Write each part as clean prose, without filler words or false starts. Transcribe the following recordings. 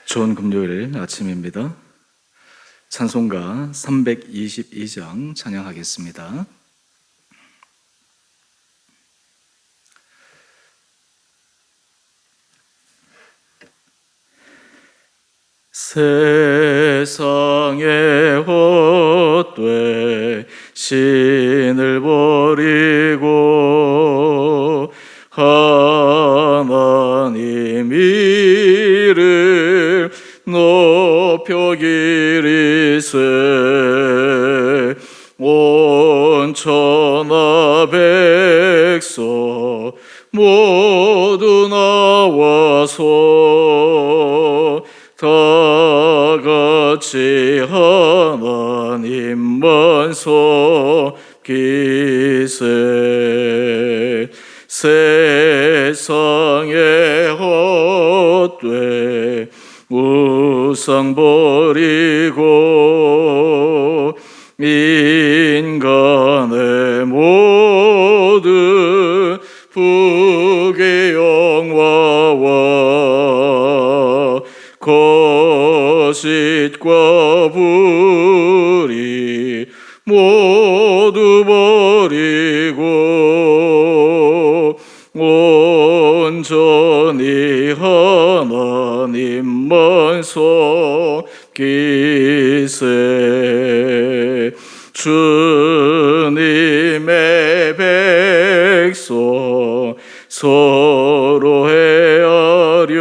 좋은 금요일 아침입니다. 찬송가 322장 찬양하겠습니다. 세상의 헛되이 신을 버리고 하나님 이름 높여 기리세 온 천하 백성 모두 나와서 다같이 하나님만 섬기세 세상의 헛되이 우상 버리고 인간의 모든 북의 영화와 거짓과 불의 모두 버리고 온전히 하나님만 섬기세 주님의 백성 서로 헤아려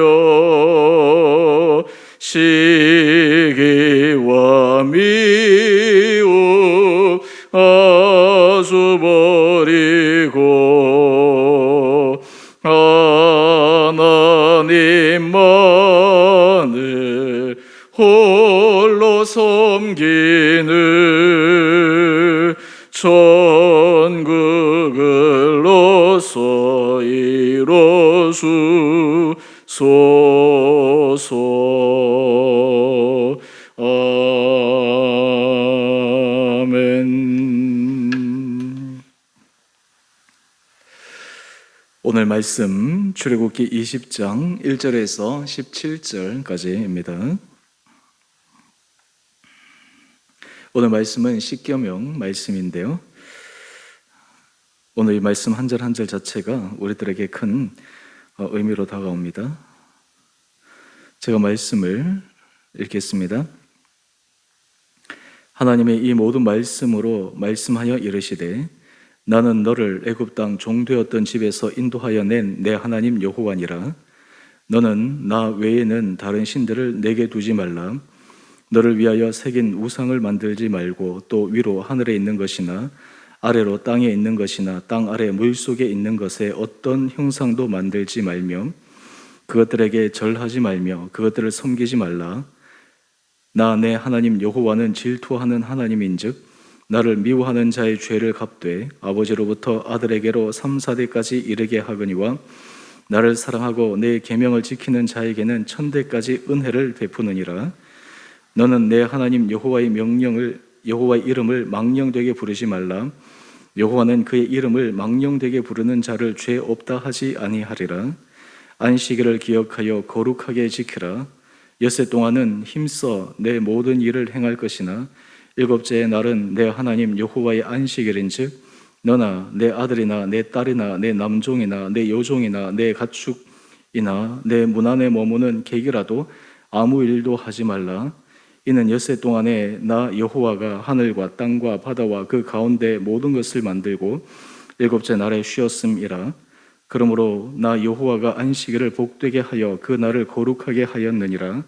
시기와 미움 아주 버리고 하나님만을 홀로 섬기는 천국을 어서 이뤄주소서. 아멘. 오늘 말씀 출애굽기 20장 1절에서 17절까지입니다. 오늘 말씀은 십계명 말씀인데요. 오늘 이 말씀 한 절 한 절 자체가 우리들에게 큰 의미로 다가옵니다. 제가 말씀을 읽겠습니다. 하나님의 이 모든 말씀으로 말씀하여 이르시되 나는 너를 애굽 땅 종되었던 집에서 인도하여 낸 내 하나님 여호와니라. 너는 나 외에는 다른 신들을 내게 두지 말라. 너를 위하여 새긴 우상을 만들지 말고 또 위로 하늘에 있는 것이나 아래로 땅에 있는 것이나 땅 아래 물속에 있는 것에 어떤 형상도 만들지 말며 그것들에게 절하지 말며 그것들을 섬기지 말라. 나 내 하나님 여호와는 질투하는 하나님인즉 나를 미워하는 자의 죄를 갚되 아버지로부터 아들에게로 3, 4대까지 이르게 하거니와 나를 사랑하고 내 계명을 지키는 자에게는 1000대까지 은혜를 베푸느니라. 너는 내 하나님 여호와의 이름을 망령되게 부르지 말라. 여호와는 그의 이름을 망령되게 부르는 자를 죄 없다 하지 아니하리라. 안식일을 기억하여 거룩하게 지키라. 엿새 동안은 힘써 내 모든 일을 행할 것이나 일곱째의 날은 내 하나님 여호와의 안식일인즉 너나 내 아들이나 내 딸이나 내 남종이나 내 여종이나 내 가축이나 내 문 안에 머무는 객이라도 아무 일도 하지 말라. 이는 엿새 동안에 나 여호와가 하늘과 땅과 바다와 그 가운데 모든 것을 만들고 일곱째 날에 쉬었음이라. 그러므로 나 여호와가 안식일을 복되게 하여 그 날을 거룩하게 하였느니라.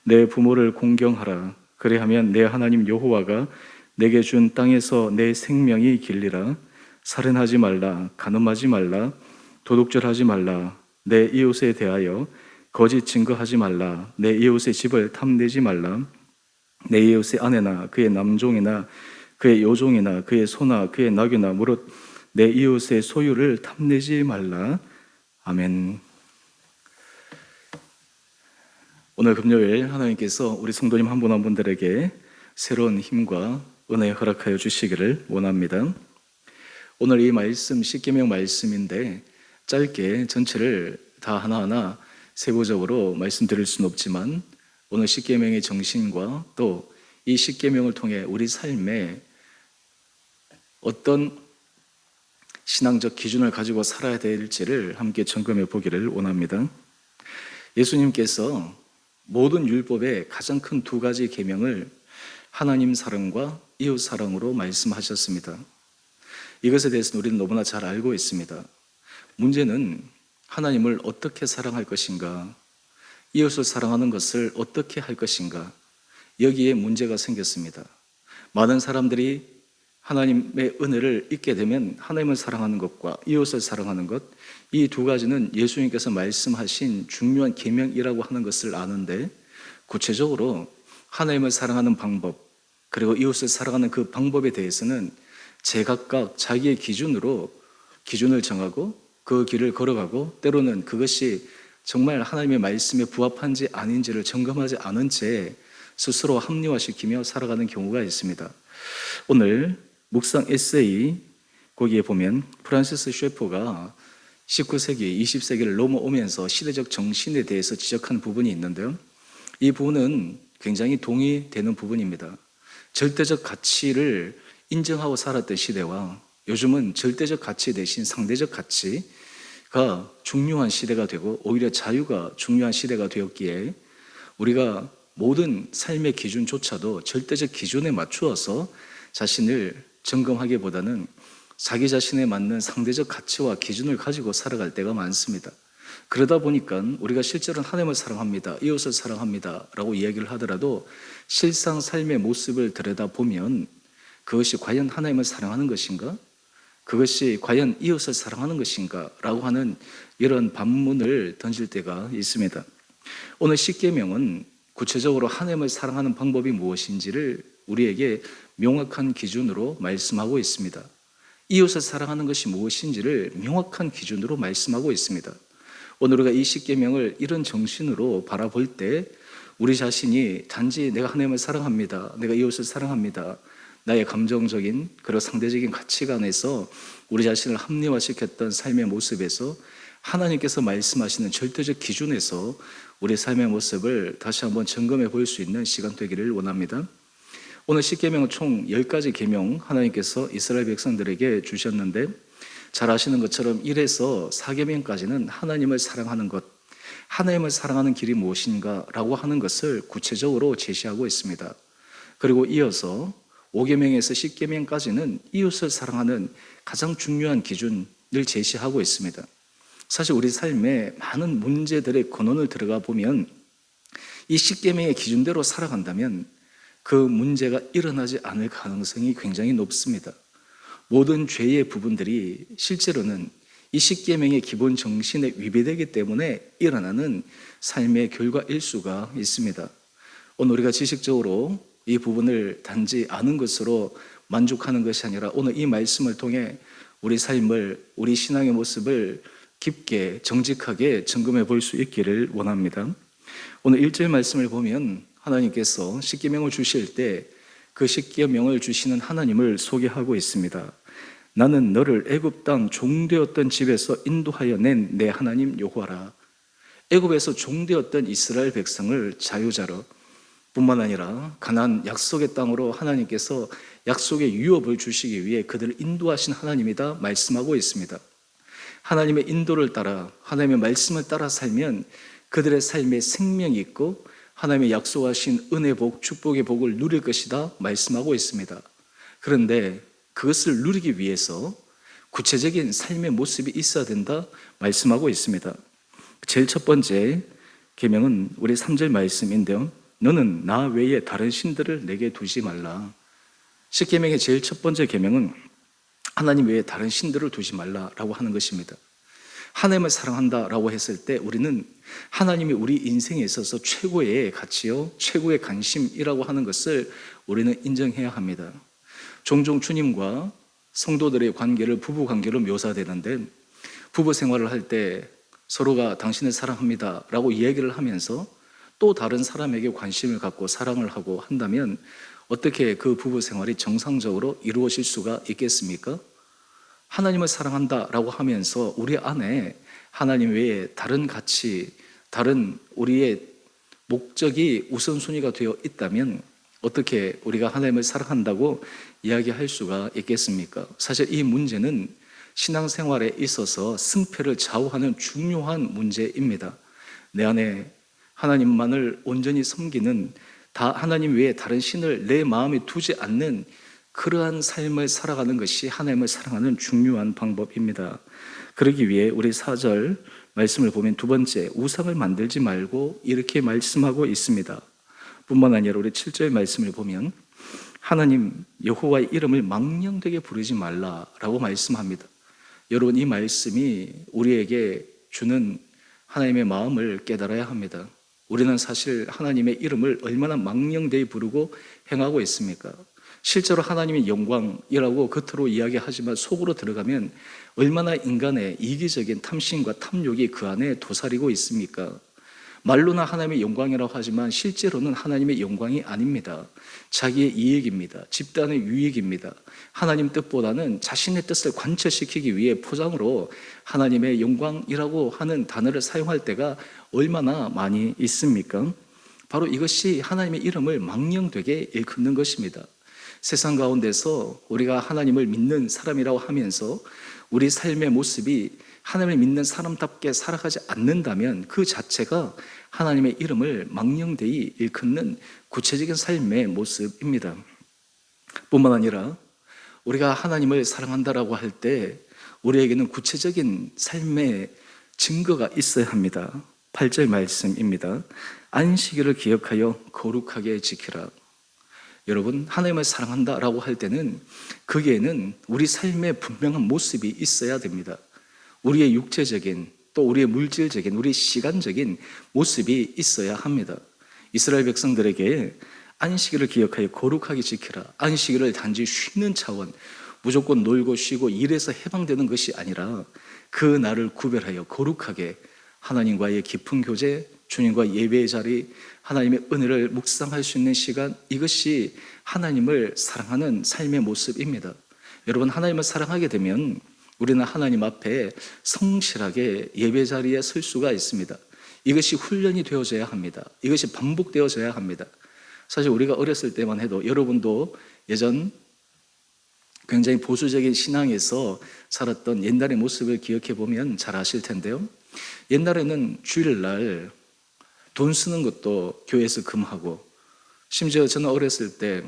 내 부모를 공경하라. 그리하면 내 하나님 여호와가 내게 준 땅에서 내 생명이 길리라. 살인하지 말라. 간음하지 말라. 도둑질하지 말라. 내 이웃에 대하여 거짓 증거하지 말라. 내 이웃의 집을 탐내지 말라. 내 이웃의 아내나 그의 남종이나 그의 여종이나 그의 소나 그의 나귀나 무릇 내 이웃의 소유를 탐내지 말라. 아멘. 오늘 금요일 하나님께서 우리 성도님 한 분 한 분들에게 새로운 힘과 은혜 허락하여 주시기를 원합니다. 오늘 이 말씀 십계명 말씀인데 짧게 전체를 다 하나하나 세부적으로 말씀드릴 수는 없지만 오늘 십계명의 정신과 또 이 십계명을 통해 우리 삶에 어떤 신앙적 기준을 가지고 살아야 될지를 함께 점검해 보기를 원합니다. 예수님께서 모든 율법의 가장 큰 두 가지 계명을 하나님 사랑과 이웃 사랑으로 말씀하셨습니다. 이것에 대해서는 우리는 너무나 잘 알고 있습니다. 문제는 하나님을 어떻게 사랑할 것인가, 이웃을 사랑하는 것을 어떻게 할 것인가, 여기에 문제가 생겼습니다. 많은 사람들이 하나님의 은혜를 잊게 되면 하나님을 사랑하는 것과 이웃을 사랑하는 것, 이 두 가지는 예수님께서 말씀하신 중요한 계명이라고 하는 것을 아는데, 구체적으로 하나님을 사랑하는 방법 그리고 이웃을 사랑하는 그 방법에 대해서는 제각각 자기의 기준으로 기준을 정하고 그 길을 걸어가고, 때로는 그것이 정말 하나님의 말씀에 부합한지 아닌지를 점검하지 않은 채 스스로 합리화시키며 살아가는 경우가 있습니다. 오늘 묵상 에세이, 거기에 보면 프란시스 셰퍼가 19세기, 20세기를 넘어오면서 시대적 정신에 대해서 지적한 부분이 있는데요. 이 부분은 굉장히 동의되는 부분입니다. 절대적 가치를 인정하고 살았던 시대와 요즘은 절대적 가치 대신 상대적 가치가 중요한 시대가 되고, 오히려 자유가 중요한 시대가 되었기에 우리가 모든 삶의 기준조차도 절대적 기준에 맞추어서 자신을 점검하기보다는 자기 자신에 맞는 상대적 가치와 기준을 가지고 살아갈 때가 많습니다. 그러다 보니까 우리가 실제로는 하나님을 사랑합니다, 이웃을 사랑합니다 라고 이야기를 하더라도 실상 삶의 모습을 들여다보면 그것이 과연 하나님을 사랑하는 것인가? 그것이 과연 이웃을 사랑하는 것인가? 라고 하는 이런 반문을 던질 때가 있습니다. 오늘 십계명은 구체적으로 하나님을 사랑하는 방법이 무엇인지를 우리에게 명확한 기준으로 말씀하고 있습니다. 이웃을 사랑하는 것이 무엇인지를 명확한 기준으로 말씀하고 있습니다. 오늘 우리가 이 십계명을 이런 정신으로 바라볼 때 우리 자신이 단지 내가 하나님을 사랑합니다, 내가 이웃을 사랑합니다, 나의 감정적인 그리고 상대적인 가치관에서 우리 자신을 합리화시켰던 삶의 모습에서 하나님께서 말씀하시는 절대적 기준에서 우리 삶의 모습을 다시 한번 점검해 볼 수 있는 시간 되기를 원합니다. 오늘 십계명은 총 10가지 계명 하나님께서 이스라엘 백성들에게 주셨는데, 잘 아시는 것처럼 1에서 4계명까지는 하나님을 사랑하는 것, 하나님을 사랑하는 길이 무엇인가 라고 하는 것을 구체적으로 제시하고 있습니다. 그리고 이어서 5계명에서 10계명까지는 이웃을 사랑하는 가장 중요한 기준을 제시하고 있습니다. 사실 우리 삶에 많은 문제들의 근원을 들어가 보면 이 십계명의 기준대로 살아간다면 그 문제가 일어나지 않을 가능성이 굉장히 높습니다. 모든 죄의 부분들이 실제로는 이 십계명의 기본 정신에 위배되기 때문에 일어나는 삶의 결과일 수가 있습니다. 오늘 우리가 지식적으로 이 부분을 단지 아는 것으로 만족하는 것이 아니라 오늘 이 말씀을 통해 우리 삶을, 우리 신앙의 모습을 깊게 정직하게 점검해 볼 수 있기를 원합니다. 오늘 1절 말씀을 보면 하나님께서 십계명을 주실 때 그 십계명을 주시는 하나님을 소개하고 있습니다. 나는 너를 애굽 땅 종되었던 집에서 인도하여 낸 내 하나님 여호와라. 애굽에서 종되었던 이스라엘 백성을 자유자로 뿐만 아니라 가나안 약속의 땅으로 하나님께서 약속의 유업을 주시기 위해 그들을 인도하신 하나님이다 말씀하고 있습니다. 하나님의 인도를 따라, 하나님의 말씀을 따라 살면 그들의 삶에 생명이 있고 하나님의 약속하신 은혜 복, 축복의 복을 누릴 것이다 말씀하고 있습니다. 그런데 그것을 누리기 위해서 구체적인 삶의 모습이 있어야 된다 말씀하고 있습니다. 제일 첫 번째 계명은 우리 3절 말씀인데요. 너는 나 외에 다른 신들을 내게 두지 말라. 십계명의 제일 첫 번째 계명은 하나님 외에 다른 신들을 두지 말라라고 하는 것입니다. 하나님을 사랑한다라고 했을 때 우리는 하나님이 우리 인생에 있어서 최고의 가치요, 최고의 관심이라고 하는 것을 우리는 인정해야 합니다. 종종 주님과 성도들의 관계를 부부 관계로 묘사되는데, 부부 생활을 할 때 서로가 당신을 사랑합니다 라고 이야기를 하면서 또 다른 사람에게 관심을 갖고 사랑을 하고 한다면 어떻게 그 부부 생활이 정상적으로 이루어질 수가 있겠습니까? 하나님을 사랑한다라고 하면서 우리 안에 하나님 외에 다른 가치, 다른 우리의 목적이 우선순위가 되어 있다면 어떻게 우리가 하나님을 사랑한다고 이야기할 수가 있겠습니까? 사실 이 문제는 신앙생활에 있어서 승패를 좌우하는 중요한 문제입니다. 내 안에 하나님만을 온전히 섬기는, 하나님 외에 다른 신을 내 마음에 두지 않는 그러한 삶을 살아가는 것이 하나님을 사랑하는 중요한 방법입니다. 그러기 위해 우리 4절 말씀을 보면 두 번째, 우상을 만들지 말고 이렇게 말씀하고 있습니다. 뿐만 아니라 우리 7절 말씀을 보면 하나님 여호와의 이름을 망령되게 부르지 말라라고 말씀합니다. 여러분, 이 말씀이 우리에게 주는 하나님의 마음을 깨달아야 합니다. 우리는 사실 하나님의 이름을 얼마나 망령되이 부르고 행하고 있습니까? 실제로 하나님의 영광이라고 겉으로 이야기하지만 속으로 들어가면 얼마나 인간의 이기적인 탐심과 탐욕이 그 안에 도사리고 있습니까? 말로나 하나님의 영광이라고 하지만 실제로는 하나님의 영광이 아닙니다. 자기의 이익입니다. 집단의 유익입니다. 하나님 뜻보다는 자신의 뜻을 관철시키기 위해 포장으로 하나님의 영광이라고 하는 단어를 사용할 때가 얼마나 많이 있습니까? 바로 이것이 하나님의 이름을 망령되게 일컫는 것입니다. 세상 가운데서 우리가 하나님을 믿는 사람이라고 하면서 우리 삶의 모습이 하나님을 믿는 사람답게 살아가지 않는다면 그 자체가 하나님의 이름을 망령되이 일컫는 구체적인 삶의 모습입니다. 뿐만 아니라 우리가 하나님을 사랑한다라고 할 때 우리에게는 구체적인 삶의 증거가 있어야 합니다. 8절 말씀입니다. 안식일을 기억하여 거룩하게 지키라. 여러분, 하나님을 사랑한다라고 할 때는 거기에는 우리 삶의 분명한 모습이 있어야 됩니다. 우리의 육체적인, 또 우리의 물질적인, 우리의 시간적인 모습이 있어야 합니다. 이스라엘 백성들에게 안식일을 기억하여 거룩하게 지키라. 안식일을 단지 쉬는 차원, 무조건 놀고 쉬고 일에서 해방되는 것이 아니라 그 날을 구별하여 거룩하게 하나님과의 깊은 교제, 주님과 예배의 자리, 하나님의 은혜를 묵상할 수 있는 시간, 이것이 하나님을 사랑하는 삶의 모습입니다. 여러분, 하나님을 사랑하게 되면 우리는 하나님 앞에 성실하게 예배 자리에 설 수가 있습니다. 이것이 훈련이 되어져야 합니다. 이것이 반복되어져야 합니다. 사실 우리가 어렸을 때만 해도, 여러분도 예전 굉장히 보수적인 신앙에서 살았던 옛날의 모습을 기억해 보면 잘 아실 텐데요. 옛날에는 주일날 돈 쓰는 것도 교회에서 금하고, 심지어 저는 어렸을 때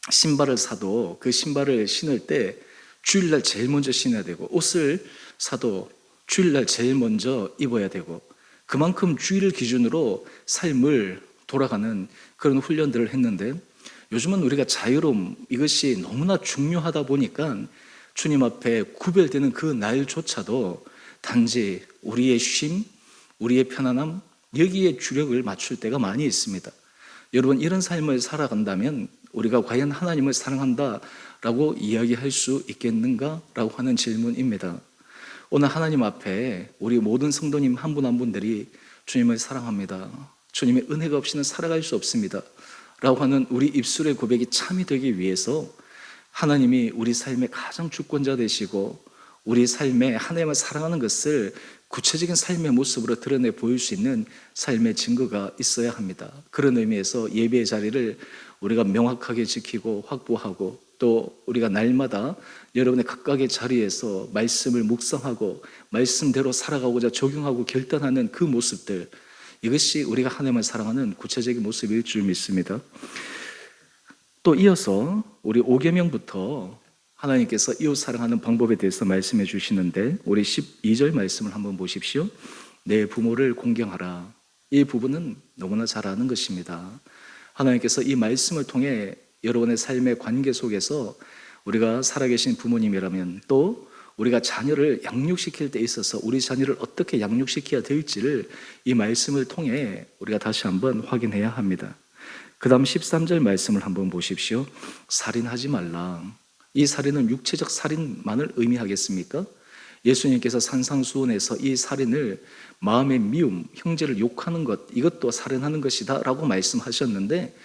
신발을 사도 그 신발을 신을 때 주일날 제일 먼저 신어야 되고, 옷을 사도 주일날 제일 먼저 입어야 되고, 그만큼 주일을 기준으로 삶을 돌아가는 그런 훈련들을 했는데, 요즘은 우리가 자유로움, 이것이 너무나 중요하다 보니까 주님 앞에 구별되는 그 날조차도 단지 우리의 쉼, 우리의 편안함, 여기에 주력을 맞출 때가 많이 있습니다. 여러분, 이런 삶을 살아간다면 우리가 과연 하나님을 사랑한다라고 이야기할 수 있겠는가라고 하는 질문입니다. 오늘 하나님 앞에 우리 모든 성도님 한 분 한 분들이 주님을 사랑합니다, 주님의 은혜가 없이는 살아갈 수 없습니다 라고 하는 우리 입술의 고백이 참이 되기 위해서 하나님이 우리 삶의 가장 주권자 되시고 우리 삶에 하나님을 사랑하는 것을 구체적인 삶의 모습으로 드러내 보일 수 있는 삶의 증거가 있어야 합니다. 그런 의미에서 예배의 자리를 우리가 명확하게 지키고 확보하고, 또 우리가 날마다 여러분의 각각의 자리에서 말씀을 묵상하고 말씀대로 살아가고자 적용하고 결단하는 그 모습들, 이것이 우리가 하나님을 사랑하는 구체적인 모습일 줄 믿습니다. 또 이어서 우리 5계명부터 하나님께서 이웃 사랑하는 방법에 대해서 말씀해 주시는데, 우리 12절 말씀을 한번 보십시오. 내 부모를 공경하라. 이 부분은 너무나 잘 아는 것입니다. 하나님께서 이 말씀을 통해 여러분의 삶의 관계 속에서 우리가 살아계신 부모님이라면, 또 우리가 자녀를 양육시킬 때 있어서 우리 자녀를 어떻게 양육시켜야 될지를 이 말씀을 통해 우리가 다시 한번 확인해야 합니다. 그 다음 13절 말씀을 한번 보십시오. 살인하지 말라. 이 살인은 육체적 살인만을 의미하겠습니까? 예수님께서 산상수훈에서 이 살인을 마음의 미움, 형제를 욕하는 것, 이것도 살인하는 것이다 라고 말씀하셨는데,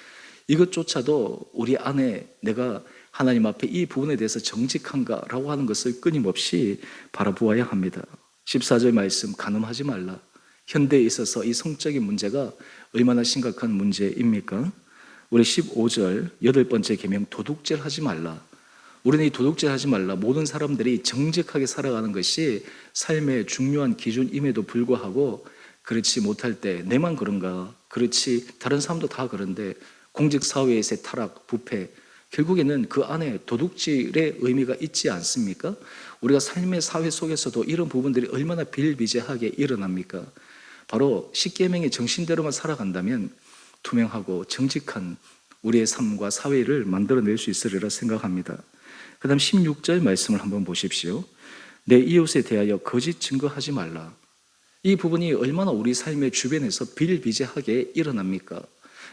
이것조차도 우리 안에 내가 하나님 앞에 이 부분에 대해서 정직한가 라고 하는 것을 끊임없이 바라보아야 합니다. 14절 말씀, 간음하지 말라. 현대에 있어서 이 성적인 문제가 얼마나 심각한 문제입니까? 우리 15절 여덟 번째 계명 도둑질 하지 말라. 우리는 이 도둑질 하지 말라. 모든 사람들이 정직하게 살아가는 것이 삶의 중요한 기준임에도 불구하고 그렇지 못할 때 내만 그런가? 그렇지 다른 사람도 다 그런데 공직사회에서의 타락, 부패 결국에는 그 안에 도둑질의 의미가 있지 않습니까? 우리가 삶의 사회 속에서도 이런 부분들이 얼마나 비일비재하게 일어납니까? 바로 십계명의 정신대로만 살아간다면 투명하고 정직한 우리의 삶과 사회를 만들어낼 수 있으리라 생각합니다. 그 다음 16절 말씀을 한번 보십시오. 내 이웃에 대하여 거짓 증거하지 말라. 이 부분이 얼마나 우리 삶의 주변에서 비일비재하게 일어납니까?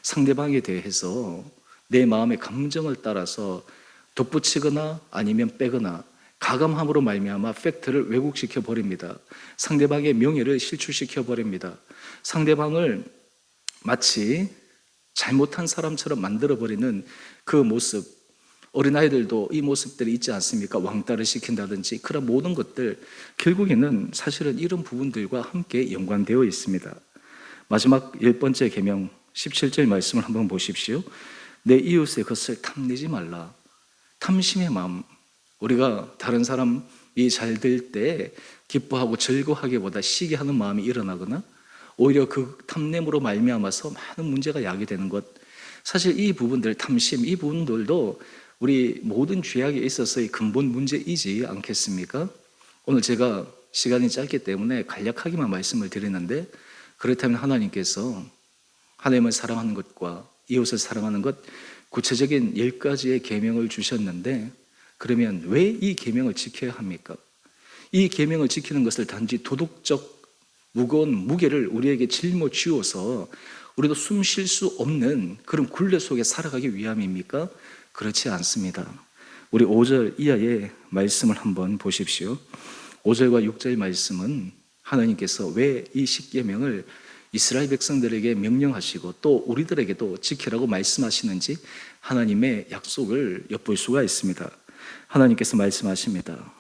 상대방에 대해서 내 마음의 감정을 따라서 덧붙이거나 아니면 빼거나 가감함으로 말미암아 팩트를 왜곡시켜 버립니다. 상대방의 명예를 실추시켜 버립니다. 상대방을 마치 잘못한 사람처럼 만들어 버리는 그 모습, 어린아이들도 이 모습들이 있지 않습니까? 왕따를 시킨다든지 그런 모든 것들 결국에는 사실은 이런 부분들과 함께 연관되어 있습니다. 마지막 10번째 계명 17절 말씀을 한번 보십시오. 내 이웃의 것을 탐내지 말라. 탐심의 마음, 우리가 다른 사람이 잘 될 때 기뻐하고 즐거워하기보다 시기하는 마음이 일어나거나 오히려 그 탐냄으로 말미암아서 많은 문제가 야기되는 것, 사실 이 부분들, 탐심, 이 부분들도 우리 모든 죄악에 있어서의 근본 문제이지 않겠습니까? 오늘 제가 시간이 짧기 때문에 간략하게만 말씀을 드리는데, 그렇다면 하나님께서 하나님을 사랑하는 것과 이웃을 사랑하는 것 구체적인 10가지의 계명을 주셨는데, 그러면 왜 이 계명을 지켜야 합니까? 이 계명을 지키는 것을 단지 도덕적 무거운 무게를 우리에게 짊어지어서 우리도 숨 쉴 수 없는 그런 굴레 속에 살아가기 위함입니까? 그렇지 않습니다. 우리 5절 이하의 말씀을 한번 보십시오. 5절과 6절 말씀은 하나님께서 왜 이 십계명을 이스라엘 백성들에게 명령하시고 또 우리들에게도 지키라고 말씀하시는지 하나님의 약속을 엿볼 수가 있습니다. 하나님께서 말씀하십니다.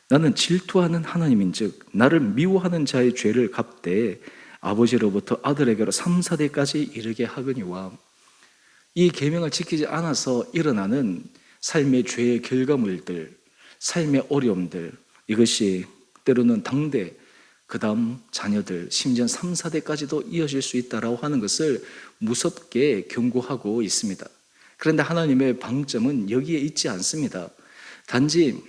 나는 질투하는 하나님인즉 나를 미워하는 자의 죄를 갚되 아버지로부터 아들에게로 3, 4대까지 이르게 하거니와. 이 계명을 지키지 않아서 일어나는 삶의 죄의 결과물들, 삶의 어려움들, 이것이 때로는 당대, 그 다음 자녀들, 심지어 3, 4대까지도 이어질 수 있다라고 하는 것을 무섭게 경고하고 있습니다. 그런데 하나님의 방점은 여기에 있지 않습니다. 단지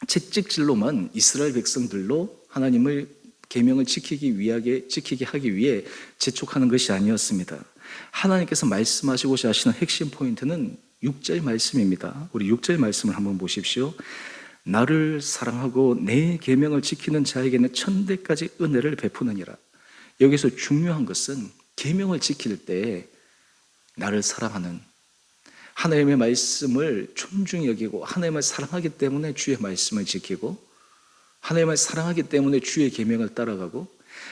채찍질로만 이스라엘 백성들로 하나님을 계명을 지키게 하기 위해 재촉하는 것이 아니었습니다. 하나님께서 말씀하시고자 하시는 핵심 포인트는 6절 말씀입니다. 우리 6절 말씀을 한번 보십시오. 나를 사랑하고 내 계명을 지키는 자에게는 1000대까지 은혜를 베푸느니라. 여기서 중요한 것은 계명을 지킬 때 나를 사랑하는, 하나님의 말씀을 존중히 여기고 하나님을 사랑하기 때문에 주의 말씀을 지키고, 하나님을 사랑하기 때문에 주의 계명을 따라가고,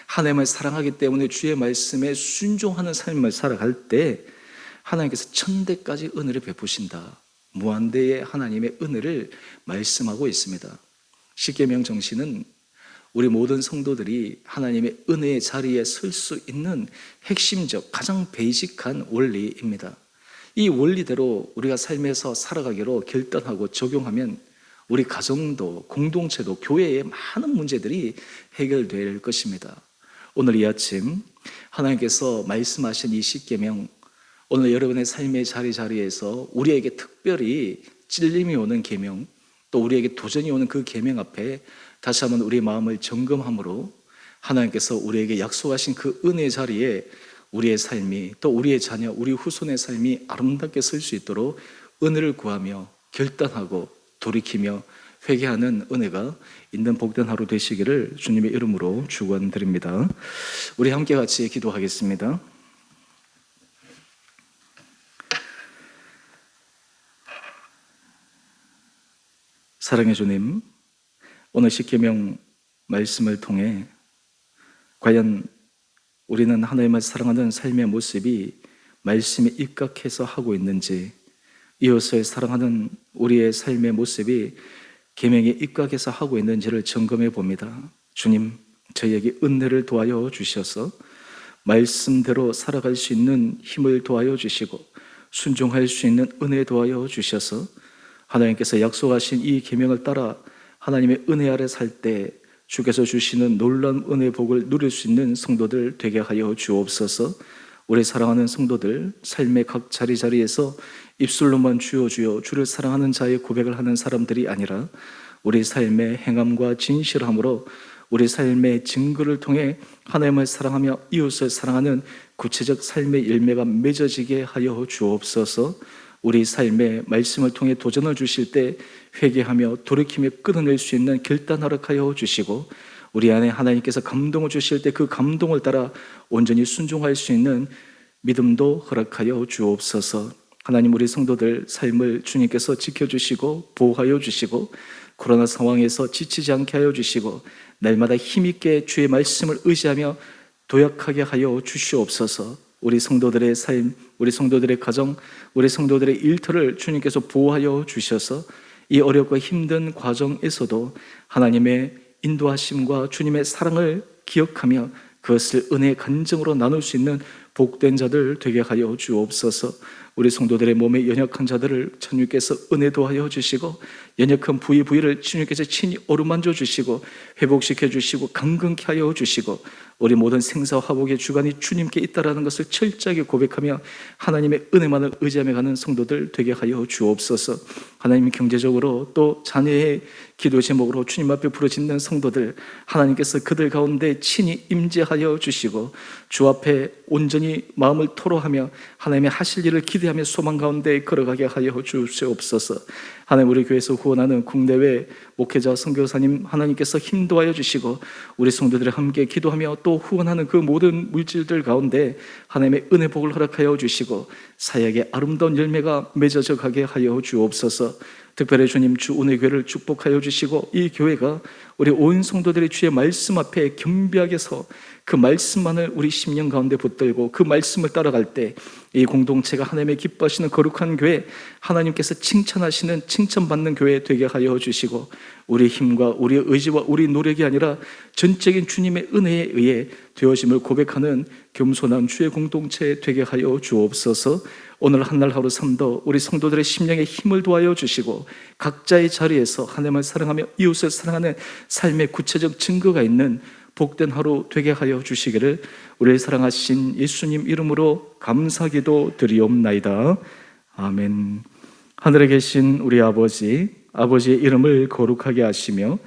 하나님을 사랑하기 때문에 주의 말씀에 순종하는 삶을 살아갈 때 하나님께서 1000대까지 은혜를 베푸신다. 무한대의 하나님의 은혜를 말씀하고 있습니다. 십계명 정신은 우리 모든 성도들이 하나님의 은혜의 자리에 설 수 있는 핵심적 가장 베이직한 원리입니다. 이 원리대로 우리가 삶에서 살아가기로 결단하고 적용하면 우리 가정도 공동체도 교회의 많은 문제들이 해결될 것입니다. 오늘 이 아침 하나님께서 말씀하신 이 십계명, 오늘 여러분의 삶의 자리에서 우리에게 특별히 찔림이 오는 계명, 또 우리에게 도전이 오는 그 계명 앞에 다시 한번 우리 마음을 점검함으로 하나님께서 우리에게 약속하신 그 은혜의 자리에 우리의 삶이, 또 우리의 자녀, 우리 후손의 삶이 아름답게 설 수 있도록 은혜를 구하며 결단하고 돌이키며 회개하는 은혜가 있는 복된 하루 되시기를 주님의 이름으로 축원드립니다. 우리 함께 같이 기도하겠습니다. 사랑의 주님, 오늘 십계명 말씀을 통해 과연 우리는 하나님을 사랑하는 삶의 모습이 말씀에 입각해서 하고 있는지, 이웃을 사랑하는 우리의 삶의 모습이 계명에 입각해서 하고 있는지를 점검해 봅니다. 주님, 저희에게 은혜를 도하여 주셔서 말씀대로 살아갈 수 있는 힘을 도하여 주시고 순종할 수 있는 은혜 도하여 주셔서 하나님께서 약속하신 이 계명을 따라 하나님의 은혜 아래 살 때 주께서 주시는 놀라운 은혜 복을 누릴 수 있는 성도들 되게 하여 주옵소서. 우리 사랑하는 성도들, 삶의 각 자리자리에서 입술로만 주여 주여 주를 사랑하는 자의 고백을 하는 사람들이 아니라 우리 삶의 행함과 진실함으로 우리 삶의 증거를 통해 하나님을 사랑하며 이웃을 사랑하는 구체적 삶의 열매가 맺어지게 하여 주옵소서. 우리 삶의 말씀을 통해 도전을 주실 때 회개하며 돌이키며 끊어낼 수 있는 결단 허락하여 주시고, 우리 안에 하나님께서 감동을 주실 때 그 감동을 따라 온전히 순종할 수 있는 믿음도 허락하여 주옵소서. 하나님, 우리 성도들 삶을 주님께서 지켜주시고 보호하여 주시고 코로나 상황에서 지치지 않게 하여 주시고 날마다 힘있게 주의 말씀을 의지하며 도약하게 하여 주시옵소서. 우리 성도들의 삶, 우리 성도들의 가정, 우리 성도들의 일터를 주님께서 보호하여 주셔서 이 어렵고 힘든 과정에서도 하나님의 인도하심과 주님의 사랑을 기억하며 그것을 은혜의 간증으로 나눌 수 있는 복된 자들 되게 하여 주옵소서. 우리 성도들의 몸에 연약한 자들을 주님께서 은혜 도하여 주시고 연약한 부위를 주님께서 친히 어루만져 주시고 회복시켜 주시고 강건케 하여 주시고 우리 모든 생사화복의 주관이 주님께 있다라는 것을 철저하게 고백하며 하나님의 은혜만을 의지하며 가는 성도들 되게 하여 주옵소서. 하나님, 경제적으로 또 자녀의 기도 제목으로 주님 앞에 부르짖는 성도들, 하나님께서 그들 가운데 친히 임재하여 주시고 주 앞에 온전히 마음을 토로하며 하나님의 하실 일을 기대하며 소망 가운데 걸어가게 하여 주시옵소서. 하나님, 우리 교회에서 후원하는 국내외 목회자 선교사님 하나님께서 힘도하여 주시고 우리 성도들이 함께 기도하며 또 후원하는 그 모든 물질들 가운데 하나님의 은혜 복을 허락하여 주시고 사역의 아름다운 열매가 맺어져 가게 하여 주옵소서. 특별히 주님, 주 은혜교회를 축복하여 주시고 이 교회가 우리 온 성도들의 주의 말씀 앞에 겸비하게 서 그 말씀만을 우리 심령 가운데 붙들고 그 말씀을 따라갈 때 이 공동체가 하나님의 기뻐하시는 거룩한 교회, 하나님께서 칭찬하시는 칭찬받는 교회 되게 하여 주시고 우리 힘과 우리의 의지와 우리 노력이 아니라 전적인 주님의 은혜에 의해 되어짐을 고백하는 겸손한 주의 공동체 되게 하여 주옵소서. 오늘 한날 하루 삶도 우리 성도들의 심령에 힘을 도하여 주시고 각자의 자리에서 하나님을 사랑하며 이웃을 사랑하는 삶의 구체적 증거가 있는 복된 하루 되게 하여 주시기를 우리를 사랑하신 예수님 이름으로 감사기도 드리옵나이다. 아멘. 하늘에 계신 우리 아버지, 아버지의 이름을 거룩하게 하시며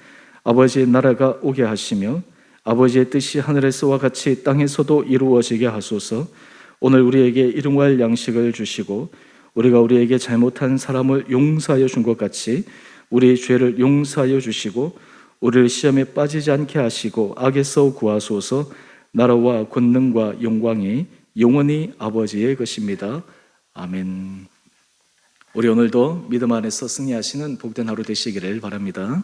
아버지의 나라가 오게 하시며 아버지의 뜻이 하늘에서와 같이 땅에서도 이루어지게 하소서. 오늘 우리에게 일용할 양식을 주시고 우리가 우리에게 잘못한 사람을 용서하여 준 것 같이 우리의 죄를 용서하여 주시고 우리를 시험에 빠지지 않게 하시고 악에서 구하소서. 나라와 권능과 영광이 영원히 아버지의 것입니다. 아멘. 우리 오늘도 믿음 안에서 승리하시는 복된 하루 되시기를 바랍니다.